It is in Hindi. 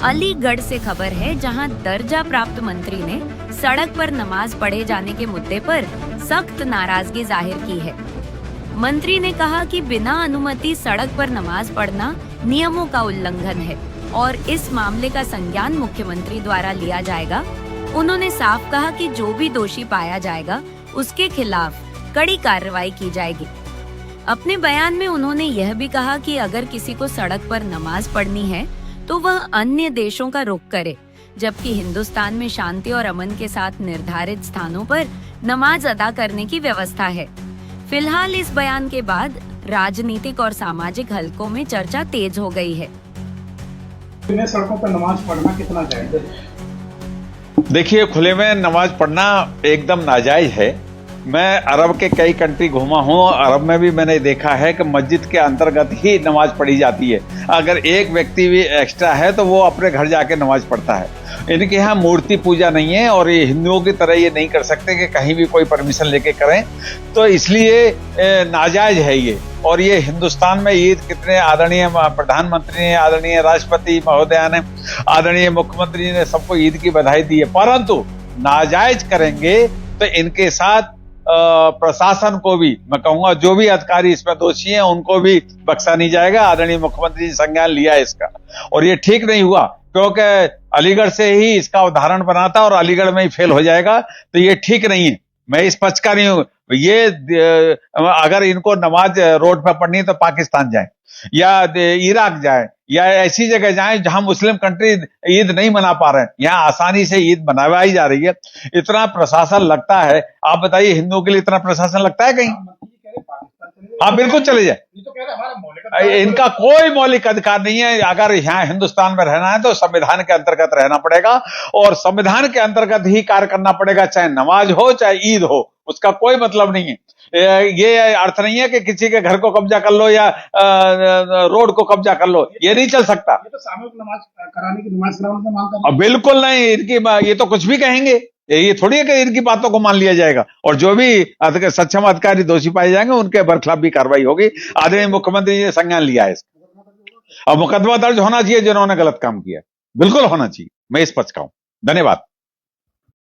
अलीगढ़ से खबर है, जहां दर्जा प्राप्त मंत्री ने सड़क पर नमाज पढ़े जाने के मुद्दे पर सख्त नाराजगी जाहिर की है। मंत्री ने कहा कि बिना अनुमति सड़क पर नमाज पढ़ना नियमों का उल्लंघन है और इस मामले का संज्ञान मुख्यमंत्री द्वारा लिया जाएगा। उन्होंने साफ कहा कि जो भी दोषी पाया जाएगा उसके खिलाफ कड़ी कार्रवाई की जाएगी। अपने बयान में उन्होंने यह भी कहा कि अगर किसी को सड़क पर नमाज पढ़नी है तो वह अन्य देशों का रुख करे, जबकि हिंदुस्तान में शांति और अमन के साथ निर्धारित स्थानों पर नमाज अदा करने की व्यवस्था है। फिलहाल इस बयान के बाद राजनीतिक और सामाजिक हलकों में चर्चा तेज हो गई है। सड़कों पर नमाज पढ़ना कितना जायज है? देखिए, खुले में नमाज पढ़ना एकदम नाजायज है। मैं अरब के कई कंट्री घूमा हूँ। अरब में भी मैंने देखा है कि मस्जिद के अंतर्गत ही नमाज पढ़ी जाती है। अगर एक व्यक्ति भी एक्स्ट्रा है तो वो अपने घर जाके नमाज पढ़ता है। इनके यहाँ मूर्ति पूजा नहीं है और ये हिंदुओं की तरह ये नहीं कर सकते कि कहीं भी कोई परमिशन लेके करें, तो इसलिए नाजायज है ये। और ये हिंदुस्तान में ईद कितने आदरणीय प्रधानमंत्री ने, आदरणीय राष्ट्रपति महोदया ने, आदरणीय मुख्यमंत्री ने सबको ईद की बधाई दी है, परंतु नाजायज करेंगे तो इनके साथ प्रशासन को भी, मैं कहूंगा जो भी अधिकारी इसमें दोषी हैं उनको भी बख्शा नहीं जाएगा। आदरणीय मुख्यमंत्री जी संज्ञान लिया है इसका, और ये ठीक नहीं हुआ क्योंकि अलीगढ़ से ही इसका उदाहरण बना था और अलीगढ़ में ही फेल हो जाएगा, तो ये ठीक नहीं है। मैं इस पक्ष का नहीं हूं। ये अगर इनको नमाज रोड पर पढ़नी है तो पाकिस्तान जाए या इराक जाए या ऐसी जगह जाएं जहां मुस्लिम कंट्री ईद नहीं मना पा रहे हैं। यहाँ आसानी से ईद मनाई जा रही है। इतना प्रशासन लगता है, आप बताइए हिंदुओं के लिए इतना प्रशासन लगता है कहीं? हाँ, बिल्कुल चले जाए। इनका कोई मौलिक अधिकार नहीं है। अगर यहाँ हिंदुस्तान में रहना है तो संविधान के अंतर्गत रहना पड़ेगा और संविधान के अंतर्गत ही कार्य करना पड़ेगा, चाहे नमाज हो चाहे ईद हो, उसका कोई मतलब नहीं है। ये अर्थ नहीं है कि किसी के घर को कब्जा कर लो या रोड को कब्जा कर लो, ये नहीं चल सकता। ये तो सामूहिक नमाज कराने की नमाज कराने की मांग कर, बिल्कुल नहीं। इनकी ये तो कुछ भी कहेंगे, ये थोड़ी है कि इनकी बातों को मान लिया जाएगा। और जो भी सक्षम अधिकारी दोषी पाए जाएंगे उनके बरखिलाफ भी कार्रवाई होगी। आदरणीय मुख्यमंत्री ने संज्ञान लिया है इसका। और मुकदमा दर्ज होना चाहिए जिन्होंने गलत काम किया, बिल्कुल होना चाहिए। मैं इस पक्ष का हूं। धन्यवाद।